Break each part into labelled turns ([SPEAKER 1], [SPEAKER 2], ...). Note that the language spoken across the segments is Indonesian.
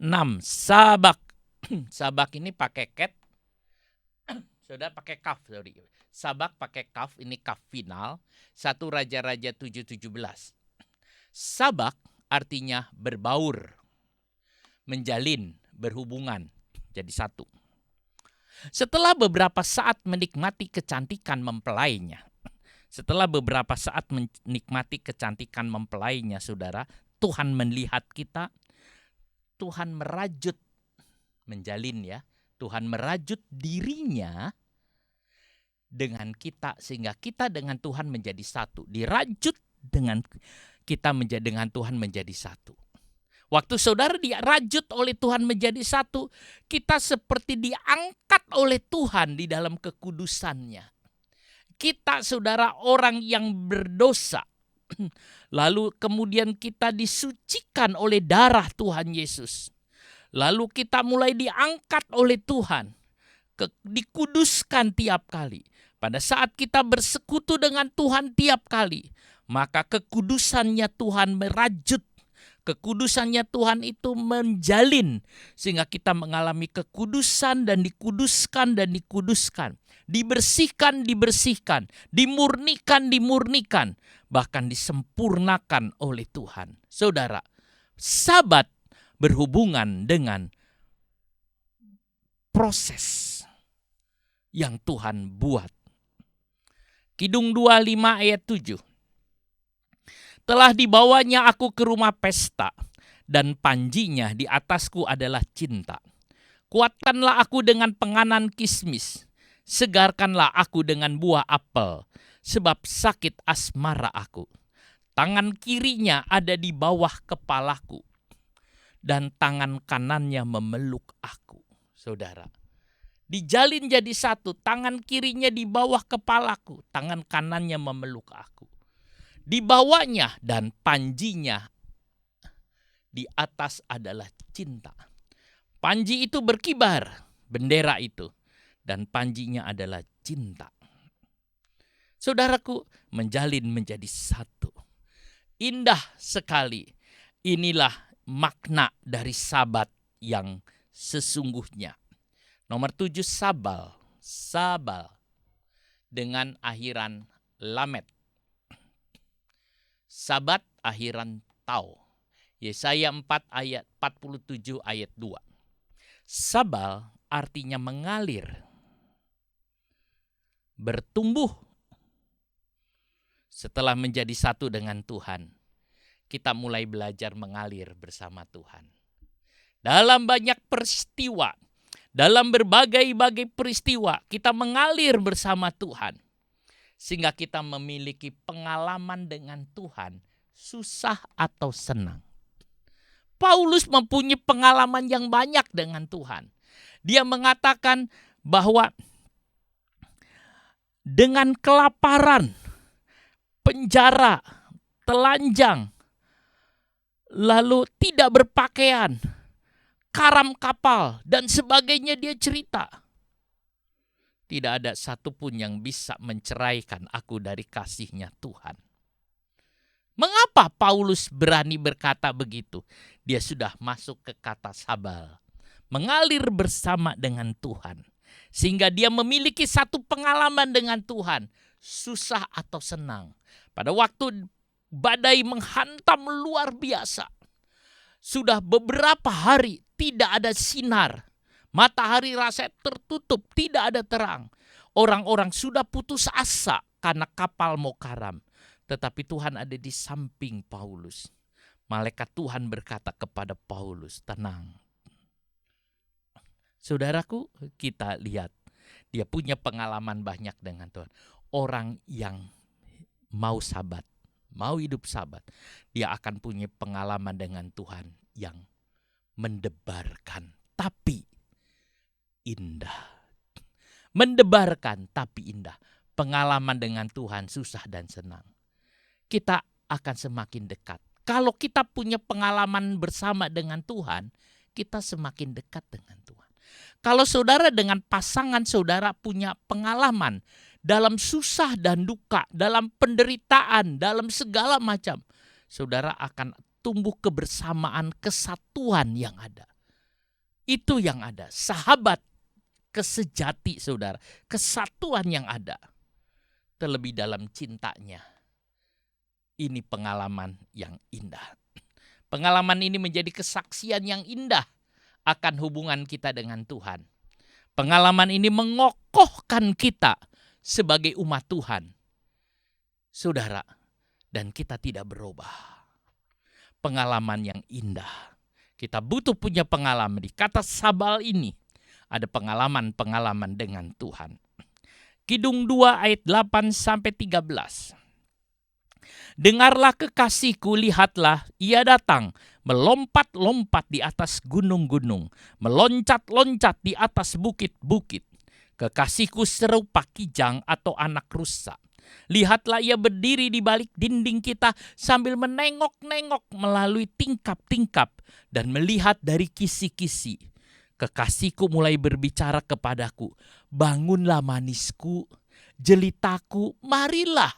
[SPEAKER 1] 6. Sabak. Sabak ini pakai ket. Saudara pakai kaf, sorry. Sabak pakai kaf, ini kaf final. 1 Raja-Raja 7:17. Sabak artinya berbaur, menjalin, berhubungan, jadi satu. Setelah beberapa saat menikmati kecantikan mempelainya, saudara, Tuhan melihat kita, Tuhan merajut, menjalin ya, Tuhan merajut dirinya dengan kita sehingga kita dengan Tuhan menjadi satu. Dirajut dengan kita dengan Tuhan menjadi satu. Waktu saudara dirajut oleh Tuhan menjadi satu, kita seperti diangkat oleh Tuhan di dalam kekudusannya. Kita saudara orang yang berdosa, lalu kemudian kita disucikan oleh darah Tuhan Yesus. Lalu kita mulai diangkat oleh Tuhan, dikuduskan tiap kali. Pada saat kita bersekutu dengan Tuhan tiap kali, maka kekudusannya Tuhan merajut. Kekudusannya Tuhan itu menjalin sehingga kita mengalami kekudusan dan dikuduskan dan dikuduskan. Dibersihkan, dibersihkan, dimurnikan, dimurnikan, bahkan disempurnakan oleh Tuhan. Saudara, Sabat berhubungan dengan proses yang Tuhan buat. Kidung 25 ayat 7. Telah dibawanya aku ke rumah pesta, dan panjinya di atasku adalah cinta. Kuatkanlah aku dengan penganan kismis, segarkanlah aku dengan buah apel, sebab sakit asmara aku. Tangan kirinya ada di bawah kepalaku, dan tangan kanannya memeluk aku. Saudara, dijalin jadi satu, tangan kirinya di bawah kepalaku, tangan kanannya memeluk aku. Dibawanya dan panjinya di atas adalah cinta. Panji itu berkibar, bendera itu, dan panjinya adalah cinta. Saudaraku, menjalin menjadi satu. Indah sekali. Inilah makna dari Sabat yang sesungguhnya. Nomor 7, Sabal. Sabal dengan akhiran lamet. Sabat akhiran tau. Yesaya 4 ayat 47 ayat 2. Sabal artinya mengalir, bertumbuh. Setelah menjadi satu dengan Tuhan, kita mulai belajar mengalir bersama Tuhan. Dalam banyak peristiwa, dalam berbagai-bagai peristiwa, kita mengalir bersama Tuhan. Sehingga kita memiliki pengalaman dengan Tuhan, susah atau senang. Paulus mempunyai pengalaman yang banyak dengan Tuhan. Dia mengatakan bahwa dengan kelaparan, penjara, telanjang, lalu tidak berpakaian, karam kapal, dan sebagainya, dia cerita. Tidak ada satupun yang bisa menceraikan aku dari kasihnya Tuhan. Mengapa Paulus berani berkata begitu? Dia sudah masuk ke kata sabal. Mengalir bersama dengan Tuhan. Sehingga dia memiliki satu pengalaman dengan Tuhan. Susah atau senang. Pada waktu badai menghantam luar biasa. Sudah beberapa hari tidak ada sinar. Matahari rasanya tertutup, tidak ada terang. Orang-orang sudah putus asa karena kapal mau karam. Tetapi Tuhan ada di samping Paulus. Malaikat Tuhan berkata kepada Paulus, tenang. Saudaraku, kita lihat. Dia punya pengalaman banyak dengan Tuhan. Orang yang mau sabat, mau hidup sabat, dia akan punya pengalaman dengan Tuhan yang mendebarkan. Tapi indah. Mendebarkan tapi indah. Pengalaman dengan Tuhan susah dan senang. Kita akan semakin dekat. Kalau kita punya pengalaman bersama dengan Tuhan, kita semakin dekat dengan Tuhan. Kalau saudara dengan pasangan saudara punya pengalaman dalam susah dan duka, dalam penderitaan, dalam segala macam, saudara akan tumbuh kebersamaan, kesatuan yang ada. Itu yang ada. Sahabat kesejati, saudara. Kesatuan yang ada. Terlebih dalam cintanya. Ini pengalaman yang indah. Pengalaman ini menjadi kesaksian yang indah akan hubungan kita dengan Tuhan. Pengalaman ini mengokohkan kita sebagai umat Tuhan. Saudara, dan kita tidak berubah. Pengalaman yang indah. Kita butuh punya pengalaman. Di kata sabal ini ada pengalaman-pengalaman dengan Tuhan. Kidung 2 ayat 8-13. Dengarlah kekasihku, lihatlah ia datang, melompat-lompat di atas gunung-gunung, meloncat-loncat di atas bukit-bukit. Kekasihku serupa kijang atau anak rusa. Lihatlah ia berdiri di balik dinding kita sambil menengok-nengok melalui tingkap-tingkap dan melihat dari kisi-kisi. Kekasihku mulai berbicara kepadaku, bangunlah manisku, jelitaku, marilah.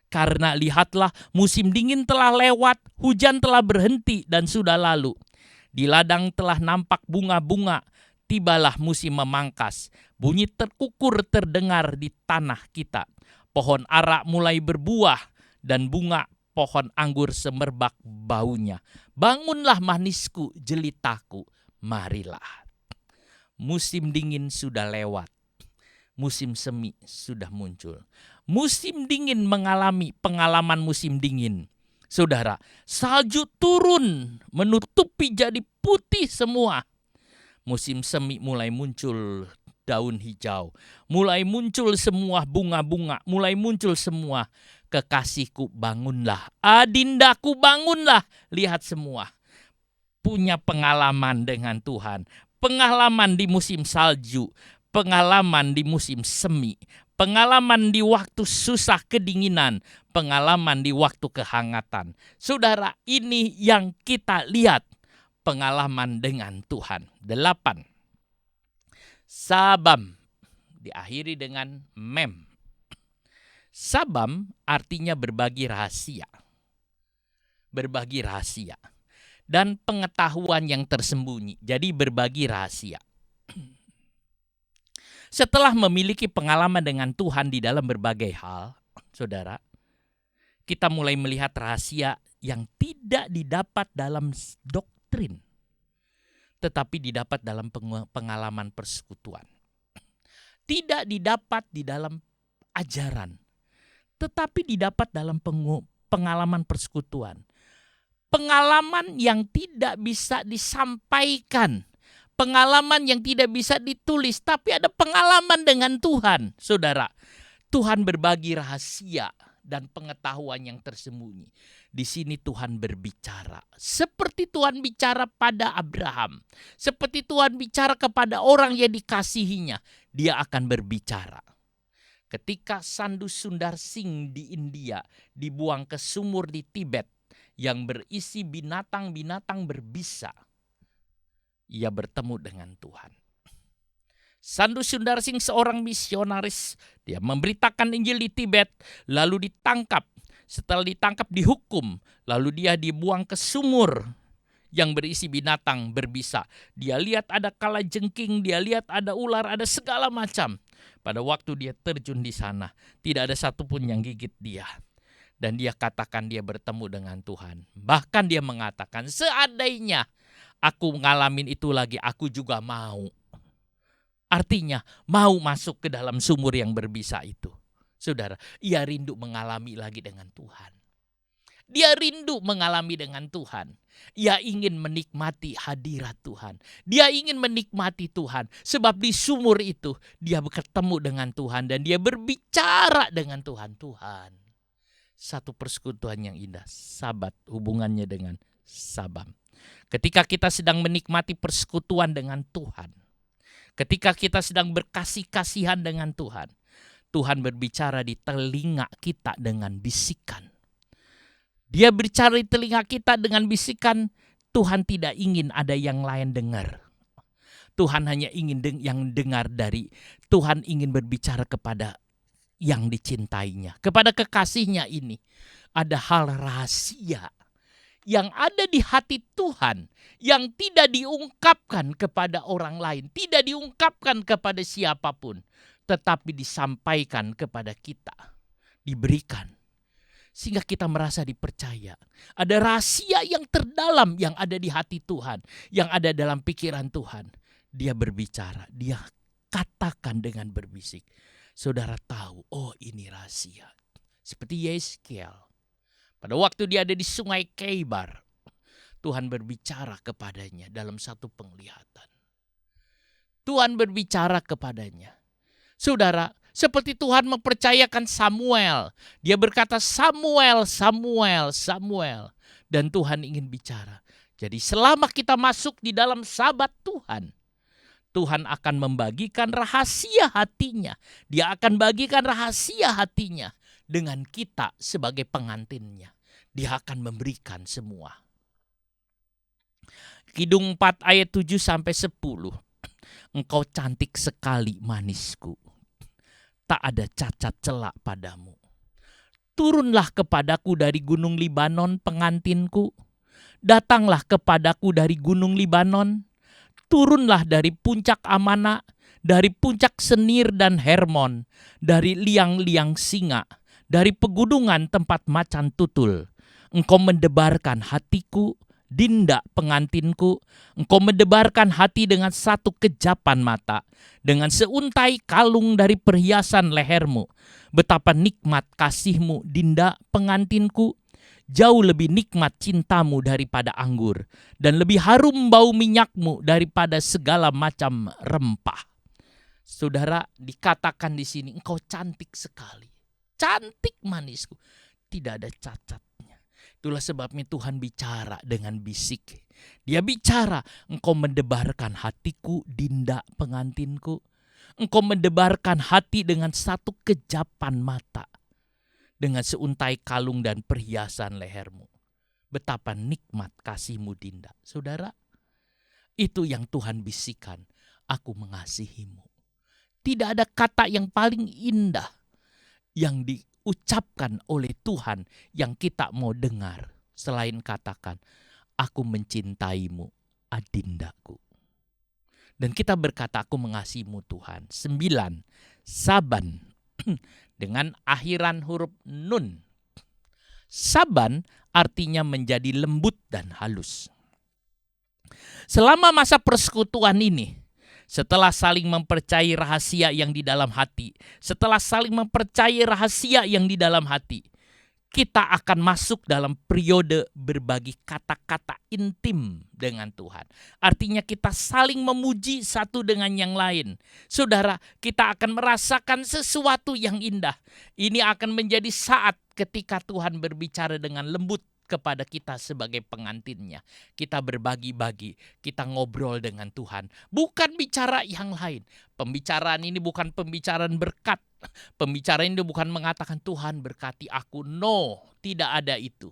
[SPEAKER 1] Karena lihatlah musim dingin telah lewat, hujan telah berhenti dan sudah lalu. Di ladang telah nampak bunga-bunga, tibalah musim memangkas. Bunyi terkukur terdengar di tanah kita. Pohon ara mulai berbuah dan bunga pohon anggur semerbak baunya. Bangunlah manisku, jelitaku, marilah. Musim dingin sudah lewat. Musim semi sudah muncul. Musim dingin mengalami pengalaman musim dingin. Saudara, salju turun menutupi jadi putih semua. Musim semi mulai muncul daun hijau. Mulai muncul semua bunga-bunga. Mulai muncul semua. Kekasihku bangunlah. Adindaku bangunlah. Lihat semua. Punya pengalaman dengan Tuhan. Pengalaman di musim salju. Pengalaman di musim semi. Pengalaman di waktu susah kedinginan, pengalaman di waktu kehangatan. Saudara, ini yang kita lihat, pengalaman dengan Tuhan. 8. Sabam, diakhiri dengan mem. Sabam artinya berbagi rahasia. Berbagi rahasia. Dan pengetahuan yang tersembunyi, jadi berbagi rahasia. Setelah memiliki pengalaman dengan Tuhan di dalam berbagai hal, saudara, kita mulai melihat rahasia yang tidak didapat dalam doktrin, tetapi didapat dalam pengalaman persekutuan. Tidak didapat di dalam ajaran, tetapi didapat dalam pengalaman persekutuan. Pengalaman yang tidak bisa disampaikan. Pengalaman yang tidak bisa ditulis, tapi ada pengalaman dengan Tuhan. Saudara, Tuhan berbagi rahasia dan pengetahuan yang tersembunyi. Di sini Tuhan berbicara. Seperti Tuhan bicara pada Abraham. Seperti Tuhan bicara kepada orang yang dikasihinya. Dia akan berbicara. Ketika Sandu Sundar Singh di India dibuang ke sumur di Tibet yang berisi binatang-binatang berbisa, ia bertemu dengan Tuhan. Sandu Sundar Singh seorang misionaris. Dia memberitakan Injil di Tibet, lalu ditangkap. Setelah ditangkap dihukum, lalu dia dibuang ke sumur yang berisi binatang berbisa. Dia lihat ada kalajengking, dia lihat ada ular, ada segala macam. Pada waktu dia terjun di sana, tidak ada satupun yang gigit dia. Dan dia katakan dia bertemu dengan Tuhan. Bahkan dia mengatakan, seandainya aku ngalamin itu lagi, aku juga mau. Artinya mau masuk ke dalam sumur yang berbisa itu. Saudara, ia rindu mengalami lagi dengan Tuhan. Dia rindu mengalami dengan Tuhan. Ia ingin menikmati hadirat Tuhan. Dia ingin menikmati Tuhan. Sebab di sumur itu dia bertemu dengan Tuhan. Dan dia berbicara dengan Tuhan. Tuhan. Satu persekutuan yang indah. Sabat hubungannya dengan Sabam. Ketika kita sedang menikmati persekutuan dengan Tuhan. Ketika kita sedang berkasih-kasihan dengan Tuhan. Tuhan berbicara di telinga kita dengan bisikan. Dia berbicara di telinga kita dengan bisikan. Tuhan tidak ingin ada yang lain dengar. Tuhan hanya ingin yang dengar dari. Tuhan ingin berbicara kepada yang dicintainya. Kepada kekasihnya ini. Ada hal rahasia yang ada di hati Tuhan, yang tidak diungkapkan kepada orang lain, tidak diungkapkan kepada siapapun, tetapi disampaikan kepada kita, diberikan. Sehingga kita merasa dipercaya. Ada rahasia yang terdalam yang ada di hati Tuhan, yang ada dalam pikiran Tuhan. Dia berbicara, dia katakan dengan berbisik. Saudara tahu, oh ini rahasia. Seperti Yeskiel. Pada waktu dia ada di sungai Keibar, Tuhan berbicara kepadanya dalam satu penglihatan. Tuhan berbicara kepadanya. Saudara, seperti Tuhan mempercayakan Samuel. Dia berkata, Samuel, Samuel, Samuel. Dan Tuhan ingin bicara. Jadi selama kita masuk di dalam sahabat Tuhan, Tuhan akan membagikan rahasia hatinya. Dia akan bagikan rahasia hatinya dengan kita sebagai pengantinnya. Dia akan memberikan semua. Kidung 4 ayat 7-10. Engkau cantik sekali manisku. Tak ada cacat celak padamu. Turunlah kepadaku dari gunung Libanon pengantinku. Datanglah kepadaku dari gunung Libanon. Turunlah dari puncak Amana, dari puncak Senir dan Hermon, dari liang-liang singa, dari pegunungan tempat macan tutul. Engkau mendebarkan hatiku, Dinda pengantinku. Engkau mendebarkan hati dengan satu kejapan mata, dengan seuntai kalung dari perhiasan lehermu. Betapa nikmat kasihmu, Dinda pengantinku. Jauh lebih nikmat cintamu daripada anggur, dan lebih harum bau minyakmu daripada segala macam rempah. Saudara, dikatakan di sini, engkau cantik sekali. Cantik manisku. Tidak ada cacatnya. Itulah sebabnya Tuhan bicara dengan bisik. Dia bicara, engkau mendebarkan hatiku, Dinda pengantinku. Engkau mendebarkan hati dengan satu kejapan mata, dengan seuntai kalung dan perhiasan lehermu. Betapa nikmat kasihmu, Dinda. Saudara, itu yang Tuhan bisikan. Aku mengasihimu. Tidak ada kata yang paling indah yang diucapkan oleh Tuhan yang kita mau dengar selain katakan, aku mencintaimu, adindaku. Dan kita berkata, aku mengasihimu Tuhan. 9. Saban dengan akhiran huruf nun. Saban artinya menjadi lembut dan halus. Selama masa persekutuan ini, setelah saling mempercayai rahasia yang di dalam hati, setelah saling mempercayai rahasia yang di dalam hati, kita akan masuk dalam periode berbagi kata-kata intim dengan Tuhan. Artinya kita saling memuji satu dengan yang lain. Saudara, kita akan merasakan sesuatu yang indah. Ini akan menjadi saat ketika Tuhan berbicara dengan lembut kepada kita sebagai pengantinnya. Kita berbagi-bagi, kita ngobrol dengan Tuhan. Bukan bicara yang lain. Pembicaraan ini bukan pembicaraan berkat. Pembicaraan ini bukan mengatakan Tuhan berkati aku. No, tidak ada itu.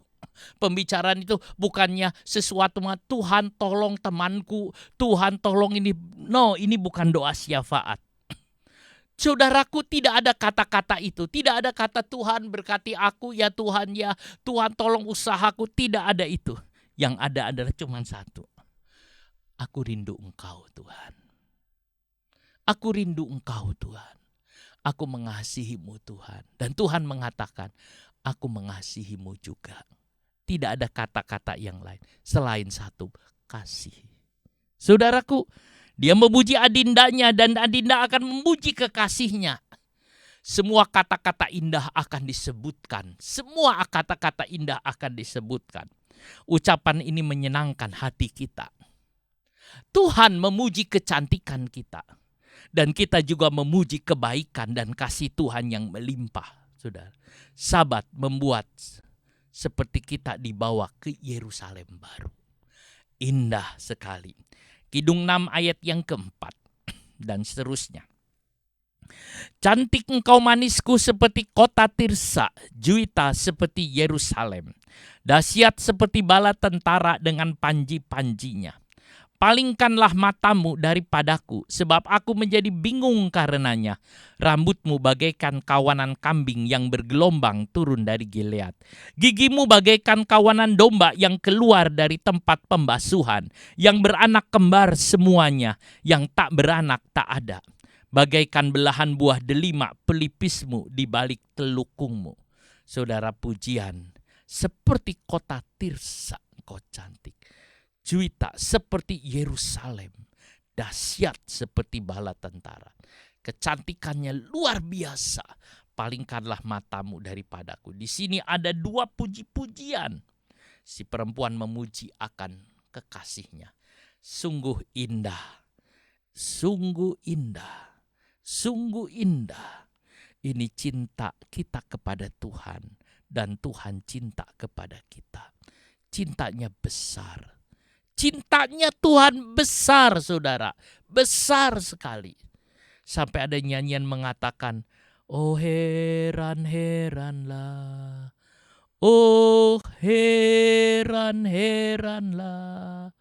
[SPEAKER 1] Pembicaraan itu bukannya sesuatu Tuhan tolong temanku, Tuhan tolong ini. No, ini bukan doa syafaat. Saudaraku, tidak ada kata-kata itu. Tidak ada kata Tuhan berkati aku, ya Tuhan, ya Tuhan tolong usahaku. Tidak ada itu. Yang ada adalah cuma satu. Aku rindu Engkau, Tuhan. Aku rindu Engkau, Tuhan. Aku mengasihimu, Tuhan. Dan Tuhan mengatakan, aku mengasihimu juga. Tidak ada kata-kata yang lain selain satu, kasih. Saudaraku, dia memuji adindanya dan adinda akan memuji kekasihnya. Semua kata-kata indah akan disebutkan. Semua kata-kata indah akan disebutkan. Ucapan ini menyenangkan hati kita. Tuhan memuji kecantikan kita. Dan kita juga memuji kebaikan dan kasih Tuhan yang melimpah. Saudara, Sabat membuat seperti kita dibawa ke Yerusalem baru. Indah sekali. Kidung 6 ayat yang keempat dan seterusnya. Cantik engkau manisku seperti kota Tirsa, Juita seperti Yerusalem. Dahsyat seperti bala tentara dengan panji-panjinya. Palingkanlah matamu daripadaku, sebab aku menjadi bingung karenanya. Rambutmu bagaikan kawanan kambing yang bergelombang turun dari Gilead. Gigimu bagaikan kawanan domba yang keluar dari tempat pembasuhan, yang beranak kembar semuanya, yang tak beranak tak ada. Bagaikan belahan buah delima pelipismu di balik telukungmu. Saudara, pujian, seperti kota Tirsa engkau cantik. Juita seperti Yerusalem, dahsyat seperti bala tentara. Kecantikannya luar biasa. Palingkanlah matamu daripadaku. Di sini ada dua puji-pujian. Si perempuan memuji akan kekasihnya. Sungguh indah, sungguh indah, sungguh indah. Ini cinta kita kepada Tuhan dan Tuhan cinta kepada kita. Cintanya besar. Cintanya Tuhan besar, saudara. Besar sekali. Sampai ada nyanyian mengatakan, oh heran-heranlah. Oh heran-heranlah.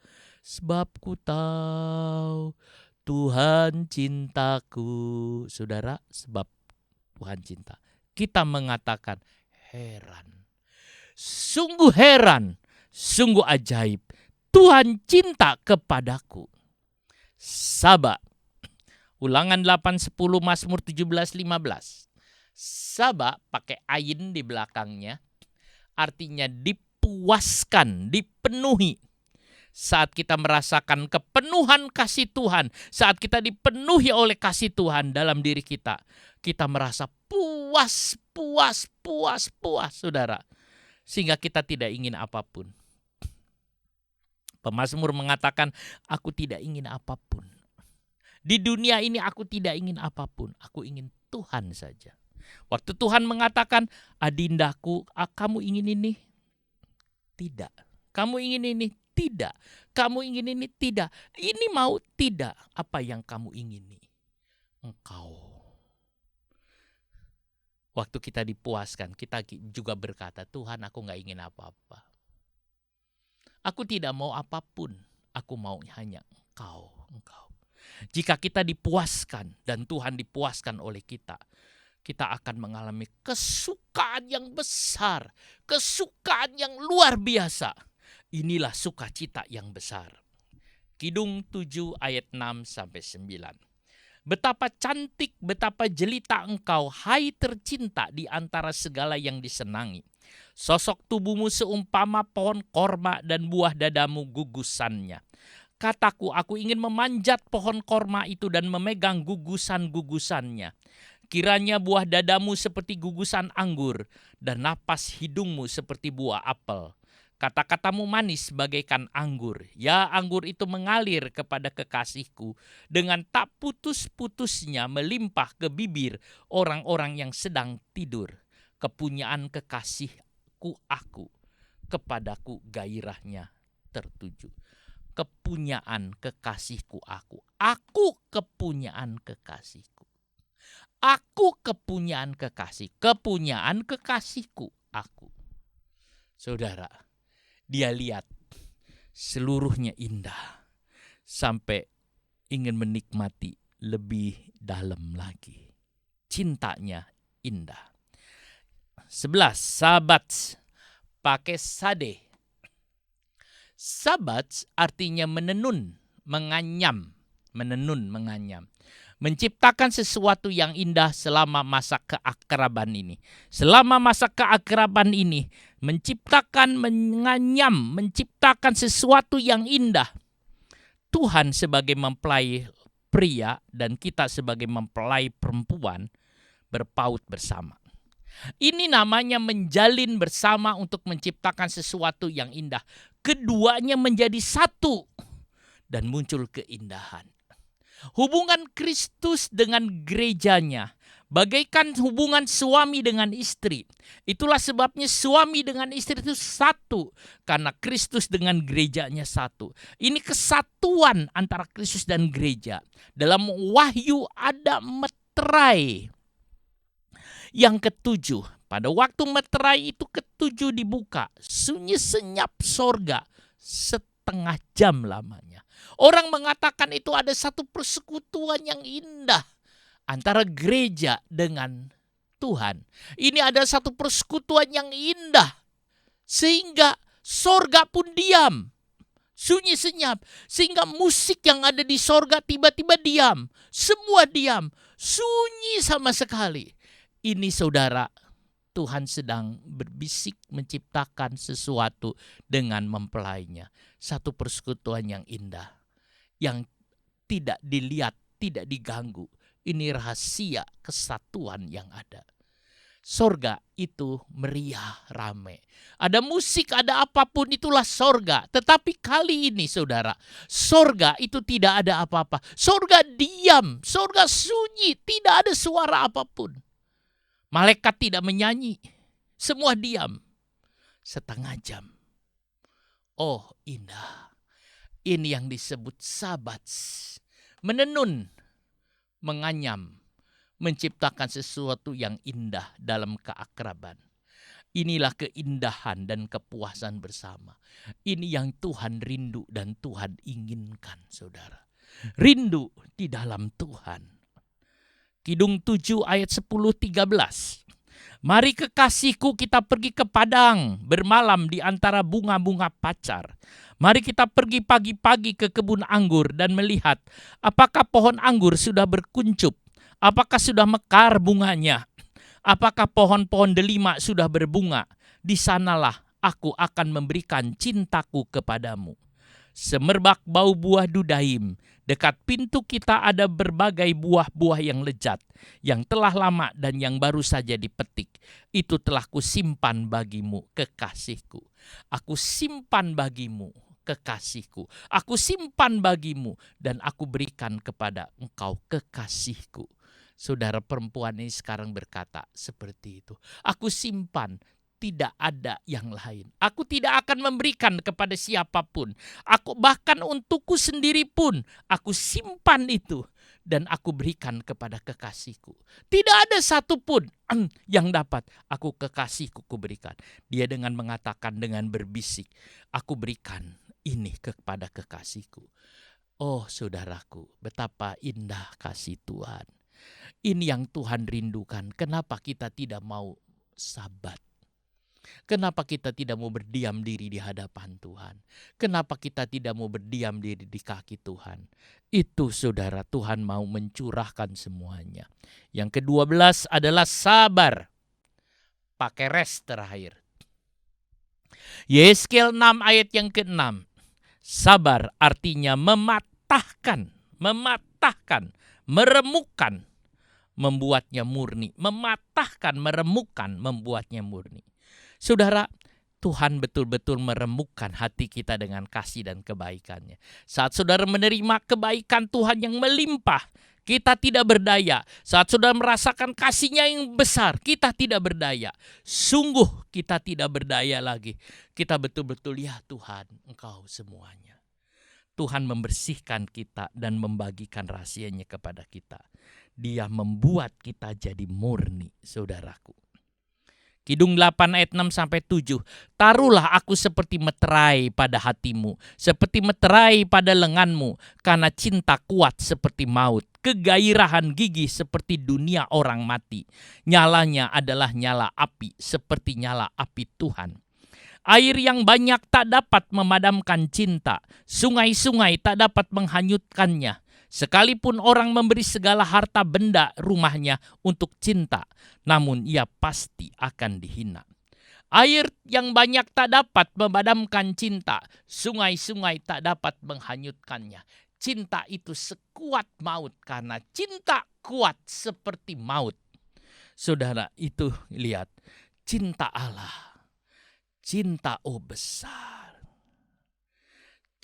[SPEAKER 1] Sebab ku tahu Tuhan cintaku. Saudara, sebab Tuhan cinta. Kita mengatakan heran. Sungguh heran. Sungguh ajaib. Tuhan cinta kepadaku. Saba. Ulangan 8:10, Mazmur 17:15. Saba pakai ain di belakangnya. Artinya dipuaskan, dipenuhi. Saat kita merasakan kepenuhan kasih Tuhan, saat kita dipenuhi oleh kasih Tuhan dalam diri kita, kita merasa puas, saudara. Sehingga kita tidak ingin apapun. Pemazmur mengatakan, aku tidak ingin apapun. Di dunia ini aku tidak ingin apapun. Aku ingin Tuhan saja. Waktu Tuhan mengatakan, adindaku, kamu ingin ini? Tidak. Kamu ingin ini? Tidak. Kamu ingin ini? Tidak. Ini mau? Tidak. Apa yang kamu ingini? Engkau. Waktu kita dipuaskan, kita juga berkata, Tuhan, aku gak ingin apa-apa. Aku tidak mau apapun, aku mau hanya Engkau. Jika kita dipuaskan dan Tuhan dipuaskan oleh kita, kita akan mengalami kesukaan yang besar, kesukaan yang luar biasa. Inilah sukacita yang besar. Kidung 7 ayat 6-9. Betapa cantik, betapa jelita engkau, hai tercinta di antara segala yang disenangi. Sosok tubuhmu seumpama pohon korma dan buah dadamu gugusannya. Kataku, aku ingin memanjat pohon korma itu dan memegang gugusan-gugusannya. Kiranya buah dadamu seperti gugusan anggur dan napas hidungmu seperti buah apel. Kata-katamu manis bagaikan anggur. Ya, anggur itu mengalir kepada kekasihku. Dengan tak putus-putusnya melimpah ke bibir orang-orang yang sedang tidur. Kepunyaan kekasihku aku. Kepadaku gairahnya tertuju. Kepunyaan kekasihku aku. Aku kepunyaan kekasihku. Aku kepunyaan kekasih. Kepunyaan kekasihku aku. Saudara, dia lihat seluruhnya indah sampai ingin menikmati lebih dalam lagi. Cintanya indah. 11. Sabat pakai sade. Sabat artinya menenun, menganyam. Menenun, menganyam. Menciptakan sesuatu yang indah selama masa keakraban ini. Selama masa keakraban ini, menciptakan, menganyam, menciptakan sesuatu yang indah. Tuhan sebagai mempelai pria dan kita sebagai mempelai perempuan berpaut bersama. Ini namanya menjalin bersama untuk menciptakan sesuatu yang indah. Keduanya menjadi satu dan muncul keindahan. Hubungan Kristus dengan gerejanya bagaikan hubungan suami dengan istri. Itulah sebabnya suami dengan istri itu satu. Karena Kristus dengan gerejanya satu. Ini kesatuan antara Kristus dan gereja. Dalam Wahyu ada meterai. Yang ketujuh, pada waktu meterai itu ketujuh dibuka. Sunyi senyap sorga setengah jam lamanya. Orang mengatakan itu ada satu persekutuan yang indah antara gereja dengan Tuhan. Ini ada satu persekutuan yang indah sehingga sorga pun diam. Sunyi senyap. Sehingga musik yang ada di sorga tiba-tiba diam. Semua diam. Sunyi sama sekali. Ini saudara, Tuhan sedang berbisik menciptakan sesuatu dengan mempelainya. Satu persekutuan yang indah. Yang tidak dilihat, tidak diganggu. Ini rahasia kesatuan yang ada. Sorga itu meriah, ramai. Ada musik, ada apapun, itulah sorga. Tetapi kali ini saudara, sorga itu tidak ada apa-apa. Sorga diam, sorga sunyi, tidak ada suara apapun. Malaikat tidak menyanyi, semua diam. Setengah jam. Oh indah. Ini yang disebut sabat. Menenun, menganyam. Menciptakan sesuatu yang indah dalam keakraban. Inilah keindahan dan kepuasan bersama. Ini yang Tuhan rindu dan Tuhan inginkan, saudara. Rindu di dalam Tuhan. Kidung 7 ayat 10-13. Mari kekasihku kita pergi ke padang, bermalam di antara bunga-bunga pacar. Mari kita pergi pagi-pagi ke kebun anggur dan melihat apakah pohon anggur sudah berkuncup. Apakah sudah mekar bunganya? Apakah pohon-pohon delima sudah berbunga? Di sanalah aku akan memberikan cintaku kepadamu. Semerbak bau buah dudaim. Dekat pintu kita ada berbagai buah-buah yang lezat, yang telah lama dan yang baru saja dipetik. Itu telah kusimpan bagimu, kekasihku. Aku simpan bagimu, kekasihku. Aku simpan bagimu dan aku berikan kepada engkau, kekasihku. Saudara, perempuan ini sekarang berkata seperti itu. Aku simpan, tidak ada yang lain. Aku tidak akan memberikan kepada siapapun. Aku bahkan untukku sendiri pun aku simpan itu dan aku berikan kepada kekasihku. Tidak ada satupun yang dapat aku kekasihku kuberikan. Dia dengan mengatakan, dengan berbisik, aku berikan ini kepada kekasihku. Oh saudaraku, betapa indah kasih Tuhan. Ini yang Tuhan rindukan. Kenapa kita tidak mau sabat? Kenapa kita tidak mau berdiam diri di hadapan Tuhan? Kenapa kita tidak mau berdiam diri di kaki Tuhan? Itu saudara, Tuhan mau mencurahkan semuanya. Yang ke-12 adalah sabar. Pakai res terakhir. Yeskel 6 ayat yang ke-6. Sabar artinya mematahkan, meremukkan, membuatnya murni. Mematahkan, meremukkan, membuatnya murni. Saudara, Tuhan betul-betul meremukkan hati kita dengan kasih dan kebaikannya. Saat saudara menerima kebaikan Tuhan yang melimpah, kita tidak berdaya. Saat saudara merasakan kasih-Nya yang besar, kita tidak berdaya. Sungguh kita tidak berdaya lagi. Kita betul-betul, ya Tuhan, Engkau semuanya. Tuhan membersihkan kita dan membagikan rahasianya kepada kita. Dia membuat kita jadi murni, saudaraku. Kidung 8 ayat 6-7. Taruhlah aku seperti meterai pada hatimu, seperti meterai pada lenganmu, karena cinta kuat seperti maut, kegairahan gigih seperti dunia orang mati. Nyalanya adalah nyala api, seperti nyala api Tuhan. Air yang banyak tak dapat memadamkan cinta, sungai-sungai tak dapat menghanyutkannya. Sekalipun orang memberi segala harta benda rumahnya untuk cinta, namun ia pasti akan dihina. Air yang banyak tak dapat memadamkan cinta, sungai-sungai tak dapat menghanyutkannya. Cinta itu sekuat maut, karena cinta kuat seperti maut. Saudara, itu lihat, cinta Allah. Cinta besar.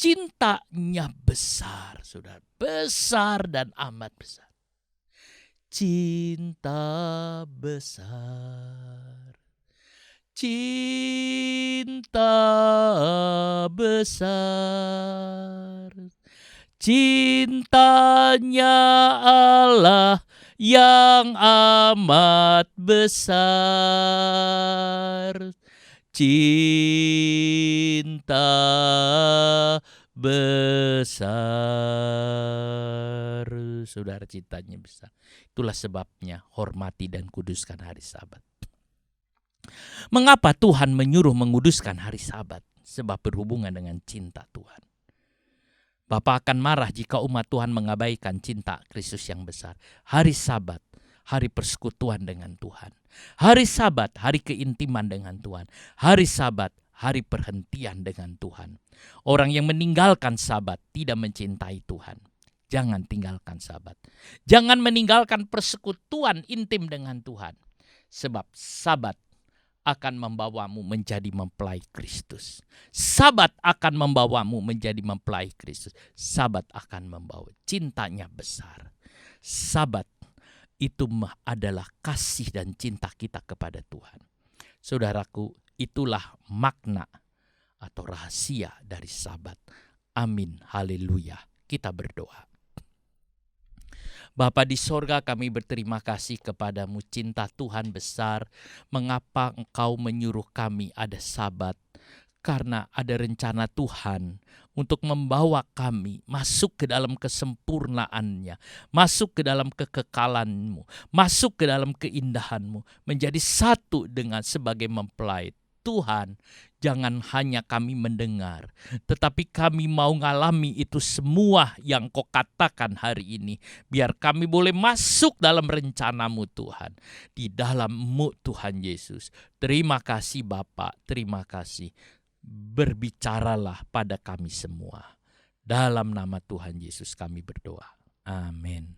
[SPEAKER 1] Cintanya besar, saudara. Besar dan amat besar. Cinta besar. Cinta besar. Cintanya Allah yang amat besar. Cinta besar. Saudara, cintanya besar. Itulah sebabnya hormati dan kuduskan hari Sabat. Mengapa Tuhan menyuruh menguduskan hari Sabat? Sebab berhubungan dengan cinta Tuhan. Bapa akan marah jika umat Tuhan mengabaikan cinta Kristus yang besar. Hari Sabat, hari persekutuan dengan Tuhan. Hari Sabat, hari keintiman dengan Tuhan. Hari Sabat, hari perhentian dengan Tuhan. Orang yang meninggalkan Sabat tidak mencintai Tuhan. Jangan tinggalkan Sabat. Jangan meninggalkan persekutuan intim dengan Tuhan. Sebab Sabat akan membawamu menjadi mempelai Kristus. Sabat akan membawamu menjadi mempelai Kristus. Sabat akan membawa cintanya besar. Sabat itu adalah kasih dan cinta kita kepada Tuhan. Saudaraku, itulah makna atau rahasia dari Sabat. Amin, haleluya. Kita berdoa. Bapa di sorga, kami berterima kasih kepadamu, cinta Tuhan besar. Mengapa Engkau menyuruh kami ada Sabat? Karena ada rencana Tuhan untuk membawa kami masuk ke dalam kesempurnaannya, masuk ke dalam kekekalanmu, masuk ke dalam keindahanmu, menjadi satu dengan sebagai mempelai. Tuhan, jangan hanya kami mendengar, tetapi kami mau ngalami itu semua yang Kau katakan hari ini. Biar kami boleh masuk dalam rencanamu Tuhan, di dalam-Mu Tuhan Yesus. Terima kasih Bapa, terima kasih. Berbicaralah pada kami semua. Dalam nama Tuhan Yesus kami berdoa. Amin.